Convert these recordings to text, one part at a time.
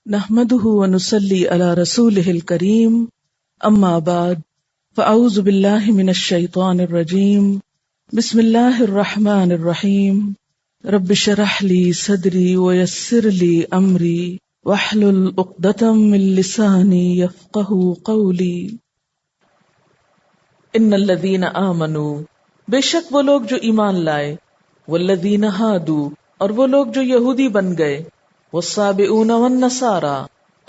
نحمده ونصلي على رسوله الكريم اما بعد فاعوذ بالله من الشيطان الرجيم بسم الله الرحمن الرحيم رب اشرح لي صدري ويسر لي امري واحلل عقدة من لساني يفقهوا قولي ان الذين آمنوا، بے شک وہ لوگ جو ایمان لائے، والذین ہادوا، اور وہ لوگ جو یہودی بن گئے، والصابئون والنصارى،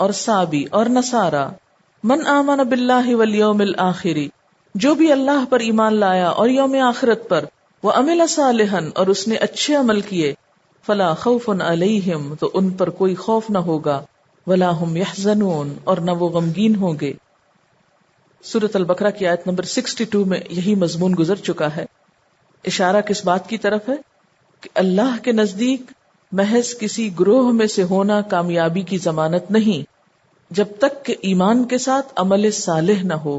اور صابی اور نصارى، من آمن باللہ والیوم الآخر، جو بھی اللہ پر ایمان لایا اور یوم آخرت پر، وعمل صالحا، اور اس نے اچھے عمل کیے، فلا خوف علیہم، تو ان پر کوئی خوف نہ ہوگا، ولا هم یحزنون، اور نہ وہ غمگین ہوں گے۔ سورۃ البقرہ کی آیت نمبر 62 میں یہی مضمون گزر چکا ہے۔ اشارہ کس بات کی طرف ہے کہ اللہ کے نزدیک محض کسی گروہ میں سے ہونا کامیابی کی ضمانت نہیں، جب تک کہ ایمان کے ساتھ عمل صالح نہ ہو،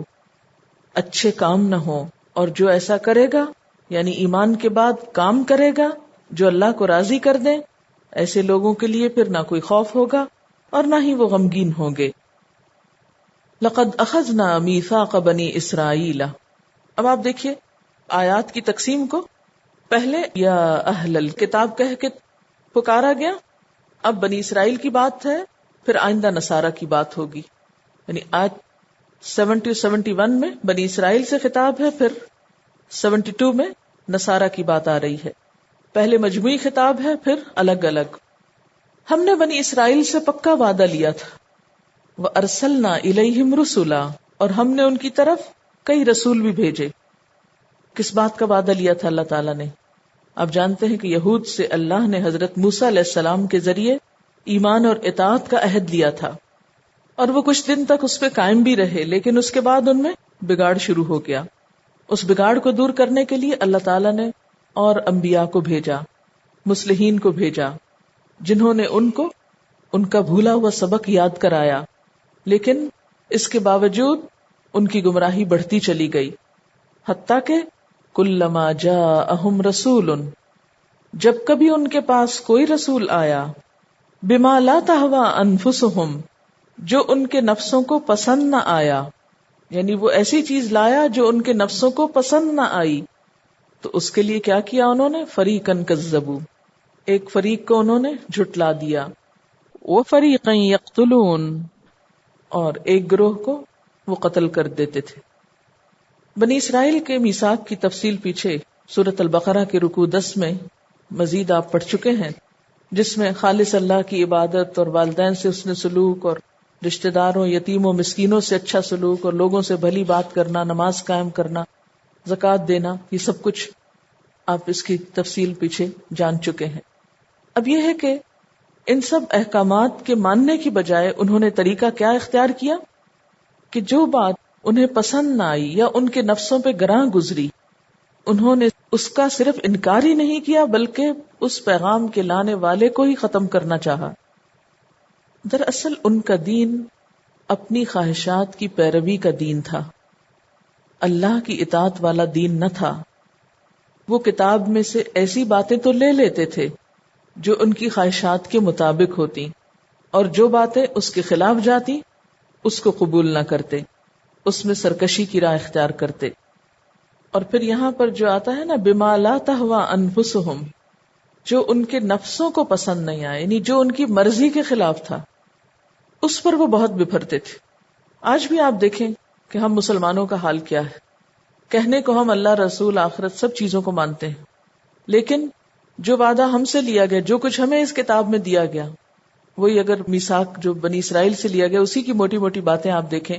اچھے کام نہ ہو، اور جو ایسا کرے گا یعنی ایمان کے بعد کام کرے گا جو اللہ کو راضی کر دیں، ایسے لوگوں کے لیے پھر نہ کوئی خوف ہوگا اور نہ ہی وہ غمگین ہوں گے۔ لقد اخذنا میثاق بنی اسرائیل، اب آپ دیکھیے آیات کی تقسیم کو، پہلے یا اہل الکتاب کہہ کے پکارا گیا، اب بنی اسرائیل کی بات ہے، پھر آئندہ نصارہ کی بات ہوگی، یعنی آیت 71 میں بنی اسرائیل سے خطاب ہے، پھر 72 میں نصارہ کی بات آ رہی ہے۔ پہلے مجموعی خطاب ہے، پھر الگ الگ۔ ہم نے بنی اسرائیل سے پکا وعدہ لیا تھا، وَأَرْسَلْنَا إِلَيْهِمْ رُسُلًا، اور ہم نے ان کی طرف کئی رسول بھی بھیجے۔ کس بات کا وعدہ لیا تھا اللہ تعالیٰ نے؟ آپ جانتے ہیں کہ یہود سے اللہ نے حضرت موسیٰ علیہ السلام کے ذریعے ایمان اور اطاعت کا عہد لیا تھا، اور وہ کچھ دن تک اس پہ قائم بھی رہے، لیکن اس کے بعد ان میں بگاڑ شروع ہو گیا۔ اس بگاڑ کو دور کرنے کے لیے اللہ تعالیٰ نے اور انبیاء کو بھیجا، مصلحین کو بھیجا، جنہوں نے ان کو ان کا بھولا ہوا سبق یاد کرایا، لیکن اس کے باوجود ان کی گمراہی بڑھتی چلی گئی، حتیٰ کہ کلما جاءہم رسول، جب کبھی ان کے پاس کوئی رسول آیا، بما لا تہوی انفسہم، جو ان کے نفسوں کو پسند نہ آیا، یعنی وہ ایسی چیز لایا جو ان کے نفسوں کو پسند نہ آئی، تو اس کے لیے کیا کیا انہوں نے؟ فریقاً کذبوا، ایک فریق کو انہوں نے جھٹلا دیا، وفریقاً یقتلون، اور ایک گروہ کو وہ قتل کر دیتے تھے۔ بنی اسرائیل کے میثاق کی تفصیل پیچھے سورۃ البقرہ کے رکوع 10 میں مزید آپ پڑھ چکے ہیں، جس میں خالص اللہ کی عبادت اور والدین سے حسن سلوک اور رشتہ داروں، یتیموں، مسکینوں سے اچھا سلوک اور لوگوں سے بھلی بات کرنا، نماز قائم کرنا، زکوٰۃ دینا، یہ سب کچھ آپ اس کی تفصیل پیچھے جان چکے ہیں۔ اب یہ ہے کہ ان سب احکامات کے ماننے کی بجائے انہوں نے طریقہ کیا اختیار کیا کہ جو بات انہیں پسند نہ آئی یا ان کے نفسوں پہ گراں گزری، انہوں نے اس کا صرف انکار ہی نہیں کیا بلکہ اس پیغام کے لانے والے کو ہی ختم کرنا چاہا۔ دراصل ان کا دین اپنی خواہشات کی پیروی کا دین تھا، اللہ کی اطاعت والا دین نہ تھا۔ وہ کتاب میں سے ایسی باتیں تو لے لیتے تھے جو ان کی خواہشات کے مطابق ہوتی، اور جو باتیں اس کے خلاف جاتی اس کو قبول نہ کرتے، اس میں سرکشی کی راہ اختیار کرتے۔ اور پھر یہاں پر جو آتا ہے نا بما لا تہوی انفسہم، جو ان کے نفسوں کو پسند نہیں آیا، یعنی جو ان کی مرضی کے خلاف تھا، اس پر وہ بہت بپھرتے تھے۔ آج بھی آپ دیکھیں کہ ہم مسلمانوں کا حال کیا ہے، کہنے کو ہم اللہ، رسول، آخرت سب چیزوں کو مانتے ہیں، لیکن جو وعدہ ہم سے لیا گیا، جو کچھ ہمیں اس کتاب میں دیا گیا، وہی اگر میثاق جو بنی اسرائیل سے لیا گیا اسی کی موٹی موٹی باتیں آپ دیکھیں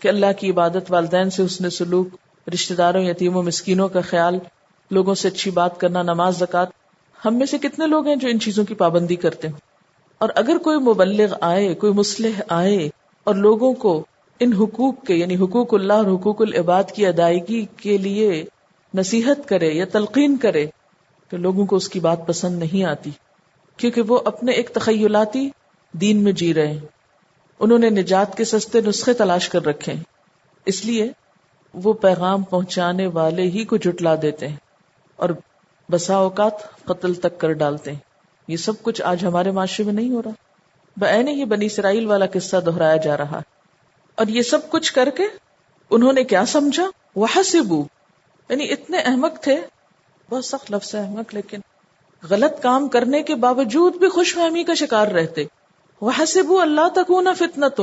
کہ اللہ کی عبادت، والدین سے حسن سلوک، رشتہ داروں، یتیموں، مسکینوں کا خیال، لوگوں سے اچھی بات کرنا، نماز، زکوٰۃ، ہم میں سے کتنے لوگ ہیں جو ان چیزوں کی پابندی کرتے ہیں؟ اور اگر کوئی مبلغ آئے، کوئی مصلح آئے اور لوگوں کو ان حقوق کے، یعنی حقوق اللہ اور حقوق العباد کی ادائیگی کے لیے نصیحت کرے یا تلقین کرے، تو لوگوں کو اس کی بات پسند نہیں آتی، کیونکہ وہ اپنے ایک تخیلاتی دین میں جی رہے ہیں، انہوں نے نجات کے سستے نسخے تلاش کر رکھے ہیں، اس لیے وہ پیغام پہنچانے والے ہی کو جھٹلا دیتے ہیں اور بسا اوقات قتل تک کر ڈالتے ہیں۔ یہ سب کچھ آج ہمارے معاشرے میں نہیں ہو رہا؟ بعینہ ہی بنی اسرائیل والا قصہ دہرایا جا رہا ہے. اور یہ سب کچھ کر کے انہوں نے کیا سمجھا؟ وحسبوا، یعنی اتنے احمق تھے، بہت سخت لفظ ہے احمق، لیکن غلط کام کرنے کے باوجود بھی خوش فہمی کا شکار رہتے. وحسبوا اللہ تکون فتنۃ،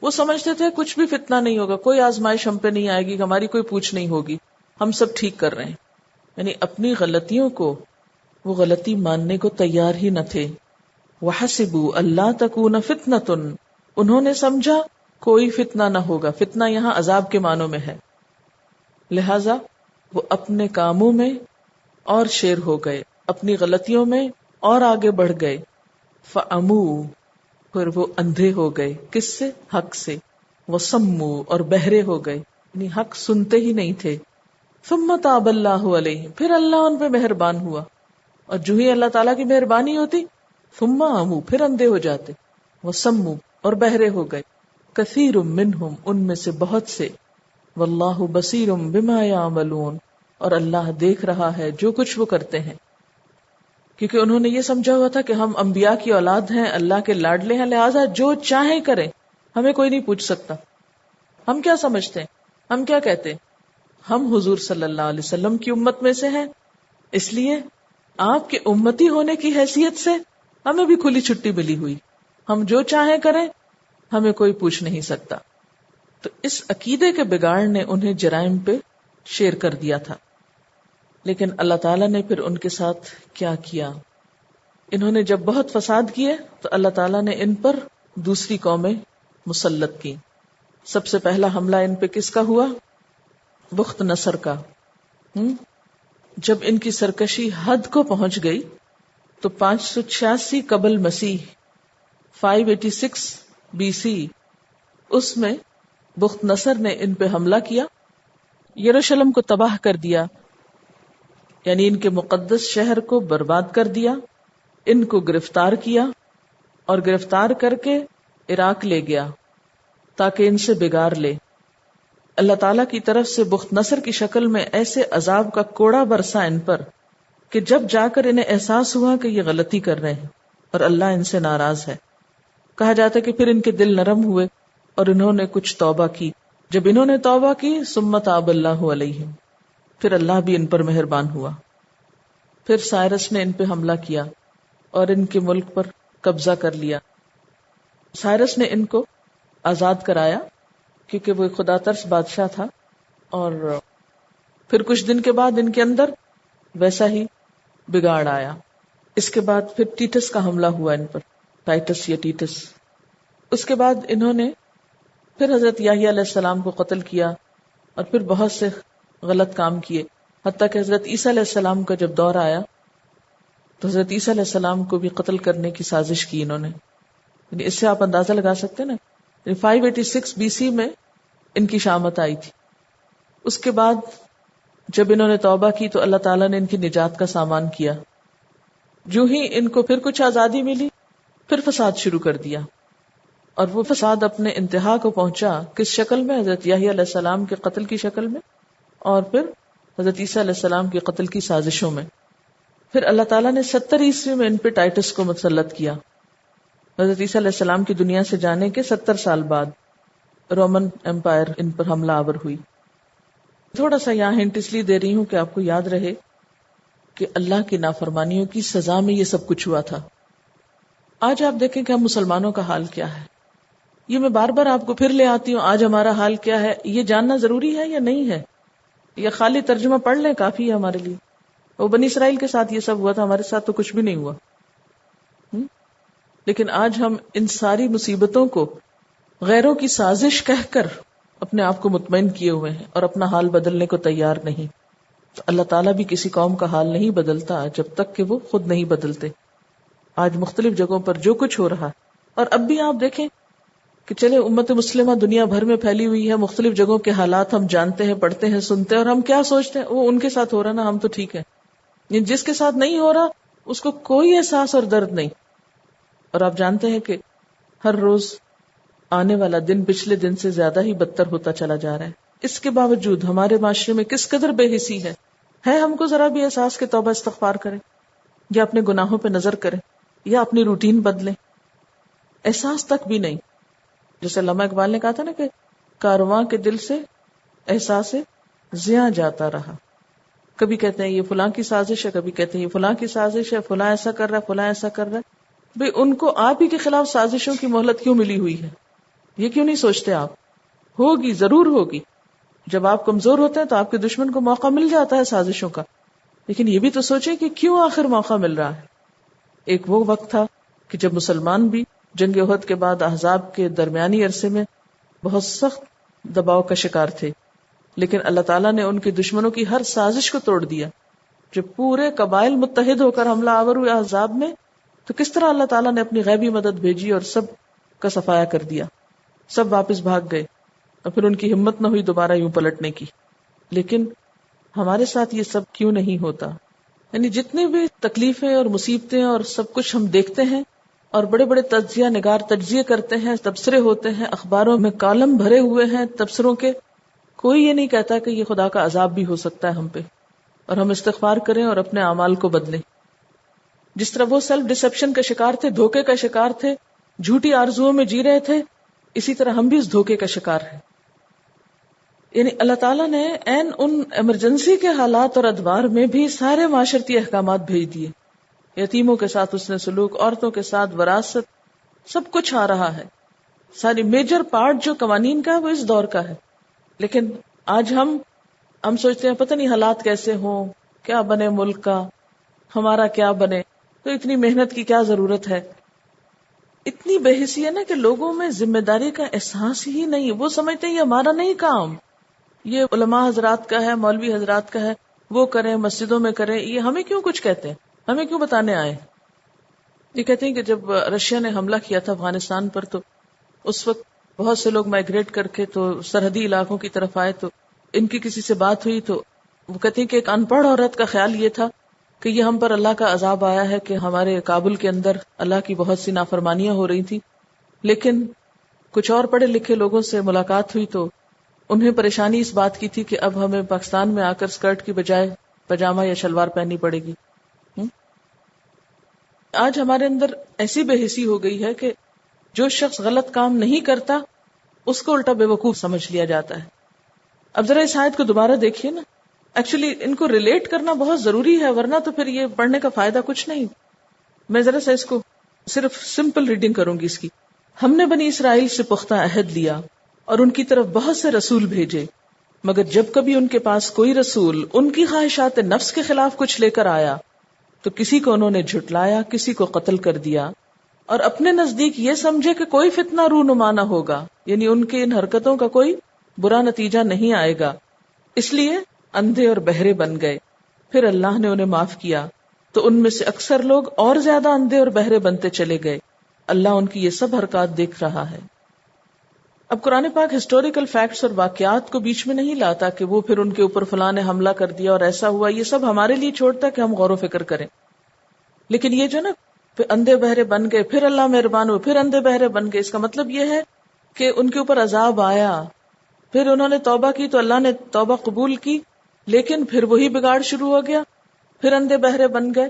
وہ سمجھتے تھے کچھ بھی فتنہ نہیں ہوگا، کوئی آزمائش ہم پہ نہیں آئے گی، ہماری کوئی پوچھ نہیں ہوگی، ہم سب ٹھیک کر رہے ہیں. یعنی اپنی غلطیوں کو وہ غلطی ماننے کو تیار ہی نہ تھے. وحسبوا اللہ تکون فتنۃ، انہوں نے سمجھا کوئی فتنہ نہ ہوگا. فتنہ یہاں عذاب کے معنوں میں ہے. لہذا وہ اپنے کاموں میں اور شیر ہو گئے، اپنی غلطیوں میں اور آگے بڑھ گئے. فعموا، پھر وہ اندھے ہو گئے. کس سے؟ حق سے. وصموا، اور بہرے ہو گئے، یعنی حق سنتے ہی نہیں تھے. ثم تاب اللہ علیہم، پھر اللہ ان پہ مہربان ہوا. اور جو ہی اللہ تعالیٰ کی مہربانی ہوتی، ثم عموا، پھر اندھے ہو جاتے. وصموا، اور بہرے ہو گئے. کثیر منہم، ان میں سے بہت سے. واللہ بصیر بما یعملون، اور اللہ دیکھ رہا ہے جو کچھ وہ کرتے ہیں. کیونکہ انہوں نے یہ سمجھا ہوا تھا کہ ہم انبیاء کی اولاد ہیں، اللہ کے لاڈلے ہیں، لہٰذا جو چاہیں کریں، ہمیں کوئی نہیں پوچھ سکتا. ہم کیا سمجھتے ہیں؟ ہم کیا کہتے ہیں؟ ہم حضور صلی اللہ علیہ وسلم کی امت میں سے ہیں، اس لیے آپ کے امتی ہونے کی حیثیت سے ہمیں بھی کھلی چھٹی ملی ہوئی، ہم جو چاہیں کریں، ہمیں کوئی پوچھ نہیں سکتا. تو اس عقیدے کے بگاڑ نے انہیں جرائم پہ شیر کر دیا تھا. لیکن اللہ تعالیٰ نے پھر ان کے ساتھ کیا کیا؟ انہوں نے جب بہت فساد کیے تو اللہ تعالیٰ نے ان پر دوسری قومیں مسلط کی. سب سے پہلا حملہ ان پہ کس کا ہوا؟ بخت نصر کا. جب ان کی سرکشی حد کو پہنچ گئی تو 586 قبل مسیح 586 BC اس میں بخت نصر نے ان پہ حملہ کیا، یروشلم کو تباہ کر دیا، یعنی ان کے مقدس شہر کو برباد کر دیا. ان کو گرفتار کیا اور گرفتار کر کے عراق لے گیا تاکہ ان سے بگاڑ لے. اللہ تعالیٰ کی طرف سے بخت نصر کی شکل میں ایسے عذاب کا کوڑا برسا ان پر کہ جب جا کر انہیں احساس ہوا کہ یہ غلطی کر رہے ہیں اور اللہ ان سے ناراض ہے. کہا جاتا ہے کہ پھر ان کے دل نرم ہوئے اور انہوں نے کچھ توبہ کی. جب انہوں نے توبہ کی، ثم تاب اللہ علیہم، پھر اللہ بھی ان پر مہربان ہوا. پھر سائرس نے ان پہ حملہ کیا اور ان کے ملک پر قبضہ کر لیا. سائرس نے ان کو آزاد کرایا کیونکہ وہ خدا ترس بادشاہ تھا، اور پھر کچھ دن کے بعد ان کے اندر ویسا ہی بگاڑ آیا. اس کے بعد پھر ٹیٹس کا حملہ ہوا ان پر، ٹائٹس یا ٹیٹس. اس کے بعد انہوں نے پھر حضرت یحییٰ علیہ السلام کو قتل کیا اور پھر بہت سے غلط کام کیے، حتیٰ کہ حضرت عیسیٰ علیہ السلام کا جب دور آیا تو حضرت عیسیٰ علیہ السلام کو بھی قتل کرنے کی سازش کی انہوں نے. یعنی اس سے آپ اندازہ لگا سکتے ہیں نا، 586 BC میں ان کی شامت آئی تھی. اس کے بعد جب انہوں نے توبہ کی تو اللہ تعالیٰ نے ان کی نجات کا سامان کیا. جو ہی ان کو پھر کچھ آزادی ملی، پھر فساد شروع کر دیا. اور وہ فساد اپنے انتہا کو پہنچا کس شکل میں؟ حضرت یحییٰ علیہ السلام کے قتل کی شکل میں، اور پھر حضرت عیسیٰ علیہ السلام کے قتل کی سازشوں میں. پھر اللہ تعالیٰ نے 70 عیسوی میں ان پہ ٹائٹس کو مسلط کیا. حضرت عیسیٰ علیہ السلام کی دنیا سے جانے کے 70 سال بعد رومن امپائر ان پر حملہ آور ہوئی. تھوڑا سا یہاں ہنٹ اس لیے دے رہی ہوں کہ آپ کو یاد رہے کہ اللہ کی نافرمانیوں کی سزا میں یہ سب کچھ ہوا تھا. آج آپ دیکھیں کہ ہم مسلمانوں کا حال کیا ہے. یہ میں بار بار آپ کو پھر لے آتی ہوں، آج ہمارا حال کیا ہے یہ جاننا ضروری ہے یا نہیں ہے؟ یا خالی ترجمہ پڑھ لیں کافی ہے ہمارے لیے؟ وہ بنی اسرائیل کے ساتھ یہ سب ہوا تھا، ہمارے ساتھ تو کچھ بھی نہیں ہوا. لیکن آج ہم ان ساری مصیبتوں کو غیروں کی سازش کہہ کر اپنے آپ کو مطمئن کیے ہوئے ہیں اور اپنا حال بدلنے کو تیار نہیں. تو اللہ تعالیٰ بھی کسی قوم کا حال نہیں بدلتا جب تک کہ وہ خود نہیں بدلتے. آج مختلف جگہوں پر جو کچھ ہو رہا ہے، اور اب بھی آپ دیکھیں کہ چلے امت مسلمہ دنیا بھر میں پھیلی ہوئی ہے، مختلف جگہوں کے حالات ہم جانتے ہیں، پڑھتے ہیں، سنتے ہیں، اور ہم کیا سوچتے ہیں وہ ان کے ساتھ ہو رہا نا، ہم تو ٹھیک ہے. جس کے ساتھ نہیں ہو رہا اس کو کوئی احساس اور درد نہیں. اور آپ جانتے ہیں کہ ہر روز آنے والا دن پچھلے دن سے زیادہ ہی بدتر ہوتا چلا جا رہا ہے. اس کے باوجود ہمارے معاشرے میں کس قدر بے حسی ہے ہم کو ذرا بھی احساس کے توبہ استغفار کریں، یا اپنے گناہوں پہ نظر کریں، یا اپنی روٹین بدلیں. احساس تک بھی نہیں. جیسے علامہ اقبال نے کہا تھا نا کہ کارواں کے دل سے احساس زیاں جاتا رہا. کبھی کہتے ہیں یہ فلاں کی سازش ہے، کبھی کہتے ہیں یہ فلاں کی سازش ہے، فلاں ایسا کر رہا ہے، فلاں ایسا کر رہا ہے. بھئی ان کو آپ ہی کے خلاف سازشوں کی مہلت کیوں ملی ہوئی ہے؟ یہ کیوں نہیں سوچتے آپ؟ ہوگی، ضرور ہوگی. جب آپ کمزور ہوتے ہیں تو آپ کے دشمن کو موقع مل جاتا ہے سازشوں کا، لیکن یہ بھی تو سوچیں کہ کیوں آخر موقع مل رہا ہے. ایک وہ وقت تھا کہ جب مسلمان بھی جنگ احد کے بعد احزاب کے درمیانی عرصے میں بہت سخت دباؤ کا شکار تھے، لیکن اللہ تعالیٰ نے ان کے دشمنوں کی ہر سازش کو توڑ دیا. جب پورے قبائل متحد ہو کر حملہ آور ہوئے احزاب میں، تو کس طرح اللہ تعالیٰ نے اپنی غیبی مدد بھیجی اور سب کا صفایا کر دیا. سب واپس بھاگ گئے اور پھر ان کی ہمت نہ ہوئی دوبارہ یوں پلٹنے کی. لیکن ہمارے ساتھ یہ سب کیوں نہیں ہوتا؟ یعنی جتنی بھی تکلیفیں اور مصیبتیں اور سب کچھ ہم دیکھتے ہیں اور بڑے بڑے تجزیہ نگار تجزیے کرتے ہیں، تبصرے ہوتے ہیں، اخباروں میں کالم بھرے ہوئے ہیں تبصروں کے، کوئی یہ نہیں کہتا کہ یہ خدا کا عذاب بھی ہو سکتا ہے ہم پہ، اور ہم استغفار کریں اور اپنے اعمال کو بدلیں. جس طرح وہ سیلف ڈسپشن کا شکار تھے، دھوکے کا شکار تھے، جھوٹی آرزوؤں میں جی رہے تھے، اسی طرح ہم بھی اس دھوکے کا شکار ہیں. یعنی اللہ تعالیٰ نے عین ان ایمرجنسی کے حالات اور ادوار میں بھی سارے معاشرتی احکامات بھیج دیے. یتیموں کے ساتھ اس نے سلوک، عورتوں کے ساتھ وراثت، سب کچھ آ رہا ہے. ساری میجر پارٹ جو قوانین کا ہے وہ اس دور کا ہے. لیکن آج ہم سوچتے ہیں پتہ نہیں حالات کیسے ہوں، کیا بنے ملک کا، ہمارا کیا بنے، تو اتنی محنت کی کیا ضرورت ہے. اتنی بے حسی ہے نا کہ لوگوں میں ذمہ داری کا احساس ہی نہیں. وہ سمجھتے ہیں یہ ہمارا نہیں کام، یہ علماء حضرات کا ہے، مولوی حضرات کا ہے، وہ کریں، مسجدوں میں کریں، یہ ہمیں کیوں کچھ کہتے ہیں، ہمیں کیوں بتانے آئے. یہ کہتے ہیں کہ جب رشیا نے حملہ کیا تھا افغانستان پر، تو اس وقت بہت سے لوگ مائگریٹ کر کے تو سرحدی علاقوں کی طرف آئے. تو ان کی کسی سے بات ہوئی تو وہ کہتے ہیں کہ ایک ان پڑھ عورت کا خیال یہ تھا کہ یہ ہم پر اللہ کا عذاب آیا ہے کہ ہمارے کابل کے اندر اللہ کی بہت سی نافرمانیاں ہو رہی تھی. لیکن کچھ اور پڑھے لکھے لوگوں سے ملاقات ہوئی تو انہیں پریشانی اس بات کی تھی کہ اب ہمیں پاکستان میں آ کر اسکرٹ کی بجائے پاجامہ یا شلوار پہننی پڑے گی. آج ہمارے اندر ایسی بے حسی ہو گئی ہے کہ جو شخص غلط کام نہیں کرتا اس کو الٹا بے وقوف سمجھ لیا جاتا ہے. اب ذرا اس آیت کو دوبارہ دیکھیے نا. ایکچولی ان کو ریلیٹ کرنا بہت ضروری ہے، ورنہ تو پھر یہ پڑھنے کا فائدہ کچھ نہیں. میں ذرا سا اس کو صرف سمپل ریڈنگ کروں گی اس کی. ہم نے بنی اسرائیل سے پختہ عہد لیا اور ان کی طرف بہت سے رسول بھیجے، مگر جب کبھی ان کے پاس کوئی رسول ان کی خواہشات نفس کے خلاف کچھ لے کر آیا تو کسی کو انہوں نے جھٹلایا، کسی کو قتل کر دیا، اور اپنے نزدیک یہ سمجھے کہ کوئی فتنہ رونما نہ ہوگا، یعنی ان کی ان حرکتوں کا کوئی برا نتیجہ نہیں آئے گا، اس لیے اندھے اور بہرے بن گئے. پھر اللہ نے انہیں معاف کیا تو ان میں سے اکثر لوگ اور زیادہ اندھے اور بہرے بنتے چلے گئے. اللہ ان کی یہ سب حرکات دیکھ رہا ہے. اب قرآن پاک ہسٹوریکل فیکٹس اور واقعات کو بیچ میں نہیں لاتا کہ وہ پھر ان کے اوپر فلاں نے حملہ کر دیا اور ایسا ہوا. یہ سب ہمارے لیے چھوڑتا کہ ہم غور و فکر کریں. لیکن یہ جو نا پھر اندھے بہرے بن گئے، پھر اللہ مہربان ہوئے، پھر اندھے بہرے بن گئے، اس کا مطلب یہ ہے کہ ان کے اوپر عذاب آیا، پھر انہوں نے توبہ کی تو اللہ نے توبہ قبول کی، لیکن پھر وہی بگاڑ شروع ہو گیا، پھر اندھے بہرے بن گئے،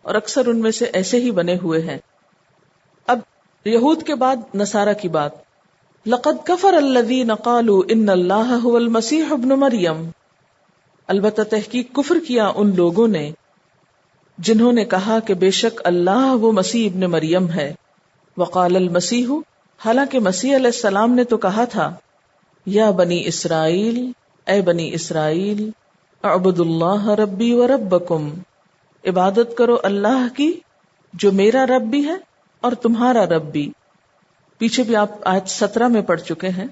اور اکثر ان میں سے ایسے ہی بنے ہوئے ہیں. اب یہود کے بعد نصارہ کی بات. لقد کفر الذین قالوا ان اللہ هو المسیح ابن مریم، البتہ تحقیق کفر کیا ان لوگوں نے جنہوں نے کہا کہ بے شک اللہ وہ مسیح ابن مریم ہے. وقال المسیح، حالانکہ مسیح علیہ السلام نے تو کہا تھا یا بنی اسرائیل، اے بنی اسرائیل، اعبدوا اللہ ربی و ربکم، عبادت کرو اللہ کی جو میرا رب بھی ہے اور تمہارا رب بھی. پیچھے بھی آپ آیت 17 میں پڑھ چکے ہیں.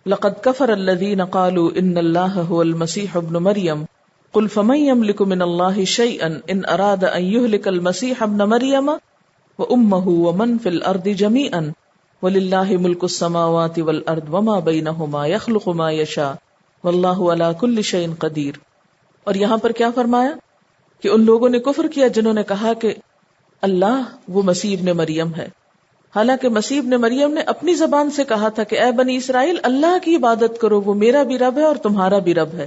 لقد کفر الذین قالوا ان اللہ هو المسیح ابن مریم قل فمن یملک من اللہ شیئا ان اراد ان یہلک المسیح ابن مریم وامہ ومن فی الارض جمیعا وللہ ملک السماوات والارض وما بینہما یخلق ما یشاء واللہ علی کل شیء قدیر. اور یہاں پر کیا فرمایا کہ ان لوگوں نے کفر کیا جنہوں نے کہا کہ اللہ وہ مسیح ابن مریم ہے، حالانکہ مسیح ابن مریم نے اپنی زبان سے کہا تھا کہ اے بنی اسرائیل اللہ کی عبادت کرو، وہ میرا بھی رب ہے اور تمہارا بھی رب ہے.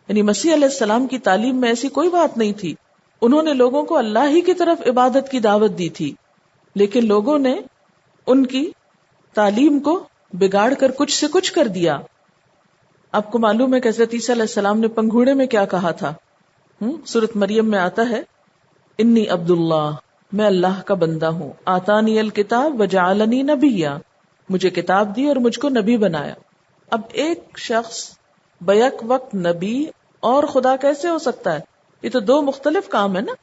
یعنی مسیح علیہ السلام کی تعلیم میں ایسی کوئی بات نہیں تھی. انہوں نے لوگوں کو اللہ ہی کی طرف عبادت کی دعوت دی تھی، لیکن لوگوں نے ان کی تعلیم کو بگاڑ کر کچھ سے کچھ کر دیا. آپ کو معلوم ہے کہ حضرت عیسیٰ علیہ السلام نے پنگھوڑے میں کیا کہا تھا؟ سورۃ مریم میں آتا ہے انی عبد اللہ، میں اللہ کا بندہ ہوں، آتانی الکتاب وجعلنی نبیا، مجھے کتاب دی اور مجھ کو نبی بنایا. اب ایک شخص بیک وقت نبی اور خدا کیسے ہو سکتا ہے؟ یہ تو دو مختلف کام ہے نا.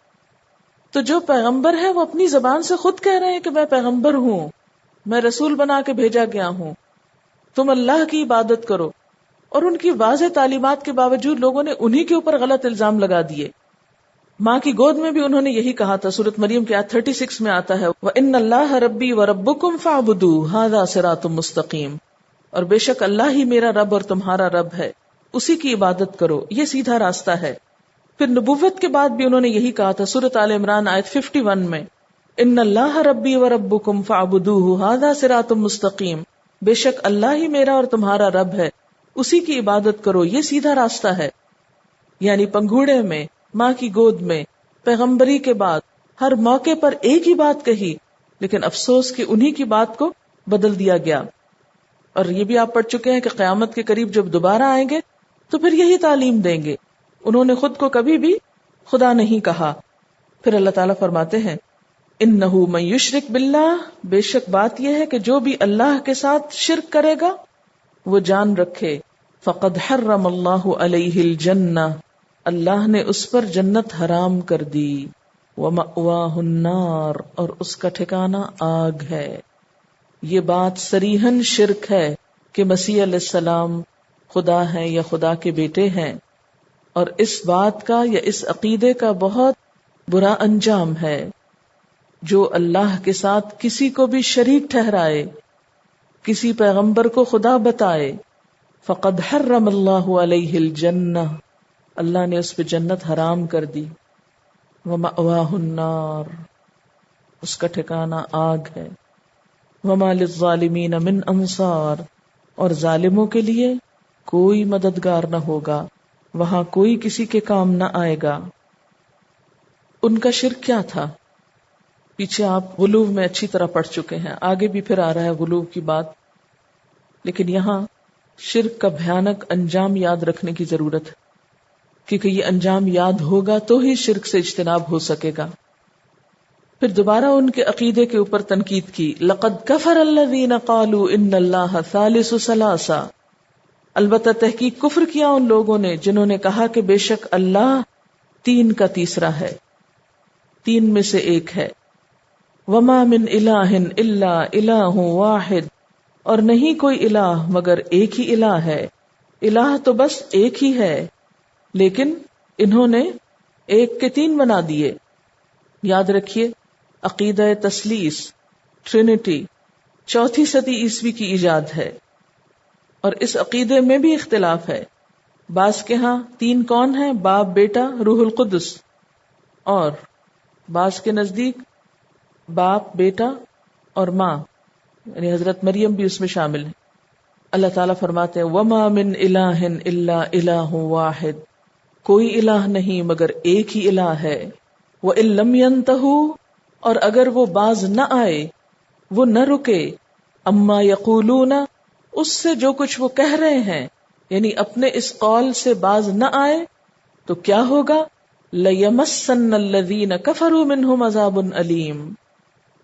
تو جو پیغمبر ہے وہ اپنی زبان سے خود کہہ رہے ہیں کہ میں پیغمبر ہوں، میں رسول بنا کے بھیجا گیا ہوں، تم اللہ کی عبادت کرو، اور ان کی واضح تعلیمات کے باوجود لوگوں نے انہی کے اوپر غلط الزام لگا دیے. ماں کی گود میں بھی انہوں نے یہی کہا تھا. سورۃ مریم کی آیت 36 میں آتا ہے وَإِنَّ اللَّهَ رَبِّي وَرَبُّكُمْ فَاعْبُدُوهُ هَذَا صِرَاطٌ مُسْتَقِيمٌ، اور بے شک اللہ ہی میرا رب اور تمہارا رب ہے، اسی کی عبادت کرو، یہ سیدھا راستہ ہے. پھر نبوت کے بعد بھی انہوں نے یہی کہا تھا. سورۃ آل عمران آیت 51 میں إِنَّ اللَّهَ رَبِّي وَرَبُّكُمْ فَاعْبُدُوهُ هَذَا صِرَاطٌ مُسْتَقِيمٌ، بے شک اللہ ہی میرا اور تمہارا رب ہے، اسی کی عبادت کرو، یہ سیدھا راستہ ہے. یعنی پنگھوڑے میں، ماں کی گود میں، پیغمبری کے بعد ہر موقع پر ایک ہی بات کہی، لیکن افسوس کہ انہی کی بات کو بدل دیا گیا. اور یہ بھی آپ پڑھ چکے ہیں کہ قیامت کے قریب جب دوبارہ آئیں گے تو پھر یہی تعلیم دیں گے. انہوں نے خود کو کبھی بھی خدا نہیں کہا. پھر اللہ تعالیٰ فرماتے ہیں انہ من یشرک باللہ، بے شک بات یہ ہے کہ جو بھی اللہ کے ساتھ شرک کرے گا وہ جان رکھے فقد حرم اللہ علیہ الجنہ، اللہ نے اس پر جنت حرام کر دی، ومأواہ النار، اور اس کا ٹھکانہ آگ ہے. یہ بات صریحاً شرک ہے کہ مسیح علیہ السلام خدا ہیں یا خدا کے بیٹے ہیں، اور اس بات کا یا اس عقیدے کا بہت برا انجام ہے. جو اللہ کے ساتھ کسی کو بھی شریک ٹھہرائے، کسی پیغمبر کو خدا بتائے، فقد حرم اللہ علیہ الجنہ، اللہ نے اس پہ جنت حرام کر دی، ومأواہ النار، اس کا ٹھکانہ آگ ہے، وما للظالمین من انصار، اور ظالموں کے لیے کوئی مددگار نہ ہوگا، وہاں کوئی کسی کے کام نہ آئے گا. ان کا شرک کیا تھا؟ پیچھے آپ غلو میں اچھی طرح پڑھ چکے ہیں، آگے بھی پھر آ رہا ہے غلو کی بات، لیکن یہاں شرک کا بھیانک انجام یاد رکھنے کی ضرورت ہے، کیونکہ یہ انجام یاد ہوگا تو ہی شرک سے اجتناب ہو سکے گا. پھر دوبارہ ان کے عقیدے کے اوپر تنقید کی. لقد کفر الذین قالوا ان اللہ ثالث ثلاثہ، البتہ تحقیق کفر کیا ان لوگوں نے جنہوں نے کہا کہ بے شک اللہ تین کا تیسرا ہے، تین میں سے ایک ہے. وما من الہ الا الہ واحد، اور نہیں کوئی الہ مگر ایک ہی الہ ہے. الہ تو بس ایک ہی ہے، لیکن انہوں نے ایک کے تین بنا دیے. یاد رکھیے عقیدہ تثلیث، ٹرینٹی، 4 صدی عیسوی کی ایجاد ہے، اور اس عقیدے میں بھی اختلاف ہے. بعض کے ہاں تین کون ہیں؟ باپ، بیٹا، روح القدس، اور بعض کے نزدیک باپ، بیٹا اور ماں، یعنی حضرت مریم بھی اس میں شامل ہے. اللہ تعالیٰ فرماتے ہیں وَمَا مِنْ إِلَٰهٍ إِلَّا إِلَٰهٌ وَاحِدٌ، کوئی الہ نہیں مگر ایک ہی الہ ہے. وَإِن لَّمْ يَنْتَهُوا، اور اگر وہ باز نہ آئے، وہ نہ رکے، اما یقولون، اس سے جو کچھ وہ کہہ رہے ہیں، یعنی اپنے اس قول سے باز نہ آئے تو کیا ہوگا؟ لَيَمَسَّنَّ الَّذِينَ كَفَرُوا مِنْهُمْ عَذَابٌ أَلِيمٌ،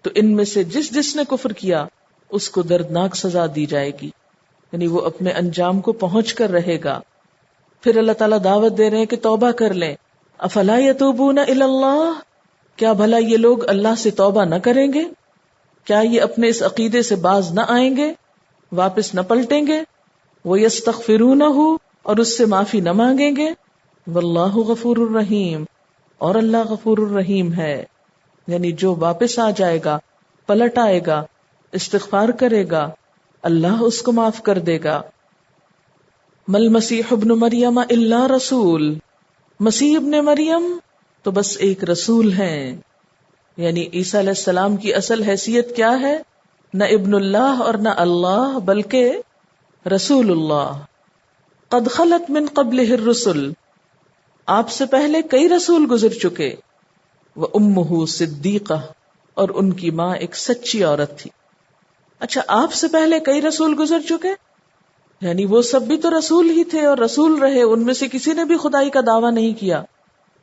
تو ان میں سے جس جس نے کفر کیا اس کو دردناک سزا دی جائے گی، یعنی وہ اپنے انجام کو پہنچ کر رہے گا. پھر اللہ تعالیٰ دعوت دے رہے ہیں کہ توبہ کر لیں. افلا یتوبون الی اللہ، کیا بھلا یہ لوگ اللہ سے توبہ نہ کریں گے؟ کیا یہ اپنے اس عقیدے سے باز نہ آئیں گے، واپس نہ پلٹیں گے؟ وَيَسْتَغْفِرُونَهُ، اور اس سے معافی نہ مانگیں گے؟ واللہ غفور الرحیم، اور اللہ غفور الرحیم ہے. یعنی جو واپس آ جائے گا، پلٹ آئے گا، استغفار کرے گا، اللہ اس کو معاف کر دے گا. مل مسیح ابن مریم الا رسول، مسیح ابن مریم تو بس ایک رسول ہیں. یعنی عیسیٰ علیہ السلام کی اصل حیثیت کیا ہے؟ نہ ابن اللہ اور نہ اللہ، بلکہ رسول اللہ. قد خلت من قبلہ الرسل، آپ سے پہلے کئی رسول گزر چکے. وَأُمُّهُ صِدِّيقَةٌ، اور ان کی ماں ایک سچی عورت تھی. اچھا آپ سے پہلے کئی رسول گزر چکے، یعنی وہ سب بھی تو رسول ہی تھے اور رسول رہے، ان میں سے کسی نے بھی خدائی کا دعویٰ نہیں کیا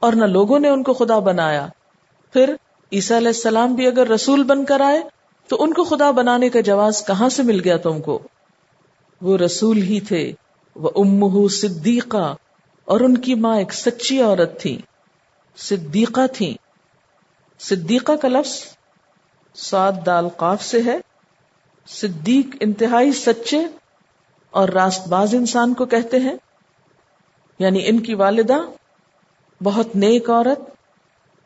اور نہ لوگوں نے ان کو خدا بنایا. پھر عیسیٰ علیہ السلام بھی اگر رسول بن کر آئے تو ان کو خدا بنانے کا جواز کہاں سے مل گیا تم کو؟ وہ رسول ہی تھے. وَأُمُّهُ صِدِّيقَةٌ، اور ان کی ماں ایک سچی عورت تھی، صدیقہ تھی. صدیقہ کا لفظ صاد دال قاف سے ہے. صدیق انتہائی سچے اور راست باز انسان کو کہتے ہیں. یعنی ان کی والدہ بہت نیک عورت،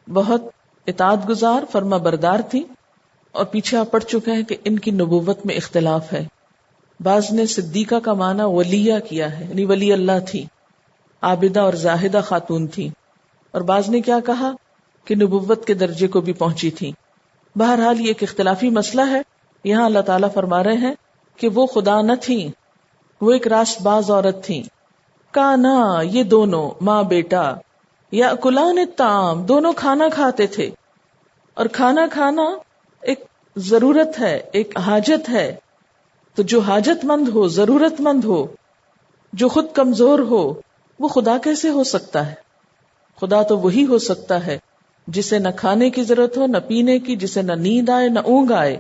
بہت اطاعت گزار، فرما بردار تھی. اور پیچھے آپ پڑھ چکے ہیں کہ ان کی نبوت میں اختلاف ہے. بعض نے صدیقہ کا معنی ولیہ کیا ہے، یعنی ولی اللہ تھی، عابدہ اور زاہدہ خاتون تھی. اور بعض نے کیا کہا کہ نبوت کے درجے کو بھی پہنچی تھی. بہرحال یہ ایک اختلافی مسئلہ ہے. یہاں اللہ تعالیٰ فرما رہے ہیں کہ وہ خدا نہ تھیں، وہ ایک راست باز عورت تھیں. کانا، یہ دونوں ماں بیٹا، یا کلان الطعام، دونوں کھانا کھاتے تھے. اور کھانا کھانا ایک ضرورت ہے، ایک حاجت ہے. تو جو حاجت مند ہو، ضرورت مند ہو، جو خود کمزور ہو، وہ خدا کیسے ہو سکتا ہے؟ خدا تو وہی ہو سکتا ہے جسے نہ کھانے کی ضرورت ہو، نہ پینے کی، جسے نہ نیند آئے نہ اونگ آئے.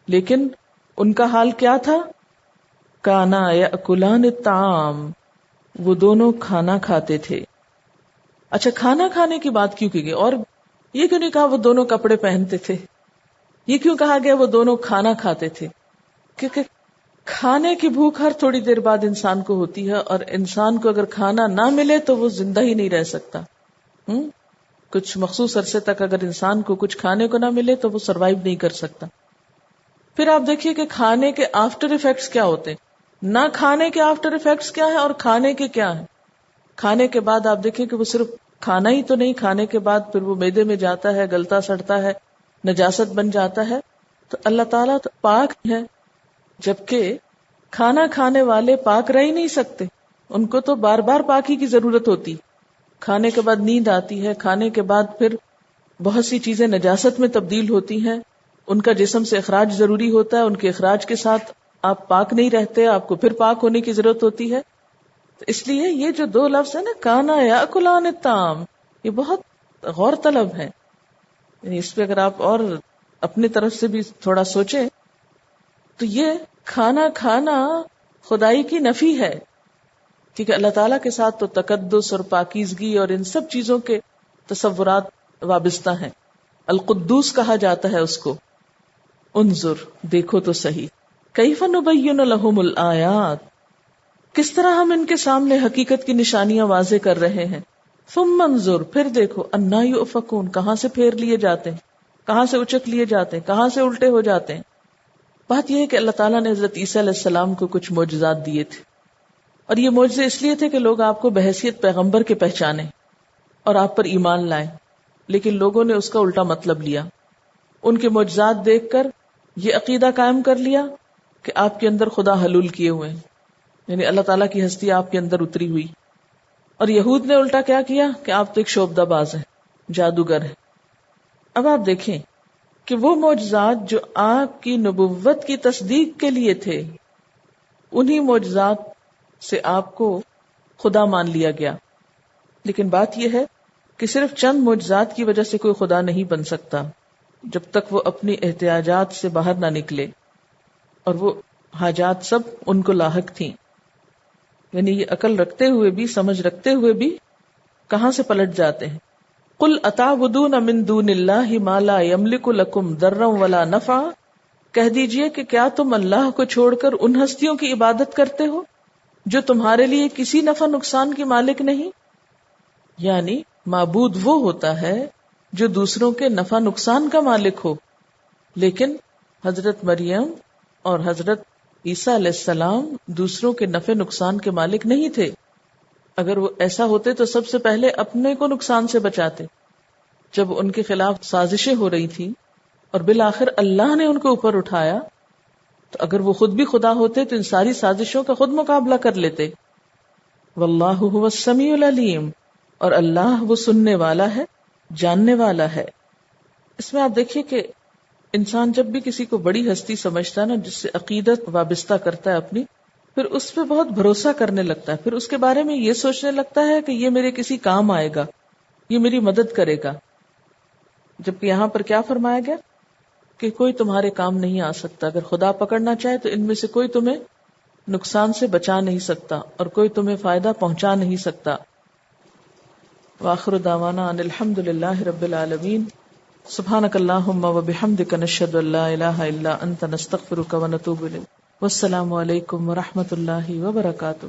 لیکن ان کا حال کیا تھا؟ کانا یاکلان الطعام، وہ دونوں کھانا کھاتے تھے. اچھا، کھانا کھانے کی بات کیوں کی گئی؟ اور یہ کیوں نہیں کہا وہ دونوں کپڑے پہنتے تھے؟ یہ کیوں کہا گیا وہ دونوں کھانا کھاتے تھے؟ کیونکہ کھانے کی بھوک ہر تھوڑی دیر بعد انسان کو ہوتی ہے، اور انسان کو اگر کھانا نہ ملے تو وہ زندہ ہی نہیں رہ سکتا. کچھ مخصوص عرصے تک اگر انسان کو کچھ کھانے کو نہ ملے تو وہ سروائیو نہیں کر سکتا. پھر آپ دیکھیے کہ کھانے کے آفٹر ایفیکٹس کیا ہوتے ہیں. نہ کھانے کے آفٹر ایفیکٹس کیا ہیں اور کھانے کے کیا ہیں. کھانے کے بعد آپ دیکھیں کہ وہ صرف کھانا ہی تو نہیں، کھانے کے بعد پھر وہ معدے میں جاتا ہے، گلتا سڑتا ہے، نجاست بن جاتا ہے. تو اللہ تعالیٰ تو پاک ہے، جبکہ کھانا کھانے والے پاک رہ ہی نہیں سکتے. ان کو تو بار بار پاکی کی ضرورت ہوتی. کھانے کے بعد نیند آتی ہے، کھانے کے بعد پھر بہت سی چیزیں نجاست میں تبدیل ہوتی ہیں، ان کا جسم سے اخراج ضروری ہوتا ہے. ان کے اخراج کے ساتھ آپ پاک نہیں رہتے، آپ کو پھر پاک ہونے کی ضرورت ہوتی ہے. تو اس لیے یہ جو دو لفظ ہے نا، کانا یاکلان الطعام، یہ بہت غور طلب ہے. یعنی اس پہ اگر آپ اور اپنی طرف سے بھی تھوڑا سوچیں تو یہ کھانا کھانا خدائی کی نفی ہے، کیونکہ اللہ تعالیٰ کے ساتھ تو تقدس اور پاکیزگی اور ان سب چیزوں کے تصورات وابستہ ہیں. القدوس کہا جاتا ہے اس کو. انظر، دیکھو تو صحیح، کیف نبین لہم الآیات، کس طرح ہم ان کے سامنے حقیقت کی نشانیاں واضح کر رہے ہیں. ثم انظر، پھر دیکھو، انا یؤفکون، کہاں سے پھیر لیے جاتے ہیں، کہاں سے اچک لیے جاتے ہیں، کہاں سے الٹے ہو جاتے ہیں. بات یہ ہے کہ اللہ تعالیٰ نے حضرت عیسیٰ علیہ السلام کو کچھ معجزات دیے تھے، اور یہ معجزے اس لیے تھے کہ لوگ آپ کو بحیثیت پیغمبر کے پہچانے اور آپ پر ایمان لائیں. لیکن لوگوں نے اس کا الٹا مطلب لیا. ان کے معجزات دیکھ کر یہ عقیدہ قائم کر لیا کہ آپ کے اندر خدا حلول کیے ہوئے ہیں، یعنی اللہ تعالیٰ کی ہستی آپ کے اندر اتری ہوئی. اور یہود نے الٹا کیا کیا کہ آپ تو ایک شعبدہ باز ہیں، جادوگر ہیں. اب آپ دیکھیں کہ وہ معجزات جو آپ کی نبوت کی تصدیق کے لیے تھے، انہی معجزات سے آپ کو خدا مان لیا گیا. لیکن بات یہ ہے کہ صرف چند معجزات کی وجہ سے کوئی خدا نہیں بن سکتا جب تک وہ اپنی احتیاجات سے باہر نہ نکلے، اور وہ حاجات سب ان کو لاحق تھیں. یعنی یہ عقل رکھتے ہوئے بھی، سمجھ رکھتے ہوئے بھی کہاں سے پلٹ جاتے ہیں. قل اتعبدون من دون اللہ ما لا یملک لکم ضرا ولا نفعا، کہہ دیجئے کہ کیا تم اللہ کو چھوڑ کر ان ہستیوں کی عبادت کرتے ہو جو تمہارے لیے کسی نفع نقصان کی مالک نہیں. یعنی معبود وہ ہوتا ہے جو دوسروں کے نفع نقصان کا مالک ہو. لیکن حضرت مریم اور حضرت عیسیٰ علیہ السلام دوسروں کے نفع نقصان کے مالک نہیں تھے. اگر وہ ایسا ہوتے تو سب سے پہلے اپنے کو نقصان سے بچاتے. جب ان کے خلاف سازشیں ہو رہی تھی اور بالآخر اللہ نے ان کو اوپر اٹھایا، تو اگر وہ خود بھی خدا ہوتے تو ان ساری سازشوں کا خود مقابلہ کر لیتے. واللہ هو السمیع العلیم، اور اللہ وہ سننے والا ہے، جاننے والا ہے. اس میں آپ دیکھیے کہ انسان جب بھی کسی کو بڑی ہستی سمجھتا ہے نا، جس سے عقیدت وابستہ کرتا ہے اپنی، پھر اس پہ بہت بھروسہ کرنے لگتا ہے، پھر اس کے بارے میں یہ سوچنے لگتا ہے کہ یہ میرے کسی کام آئے گا، یہ میری مدد کرے گا. جبکہ یہاں پر کیا فرمایا گیا کہ کوئی تمہارے کام نہیں آ سکتا. اگر خدا پکڑنا چاہے تو ان میں سے کوئی تمہیں نقصان سے بچا نہیں سکتا اور کوئی تمہیں فائدہ پہنچا نہیں سکتا. وآخر دعوانا ان الحمد للہ رب العالمین. سبحانک اللہم و بحمدک نشہد ان لا الہ الا انت نستغفرک و نتوب الیک. والسلام علیکم و رحمۃ اللہ وبرکاتہ.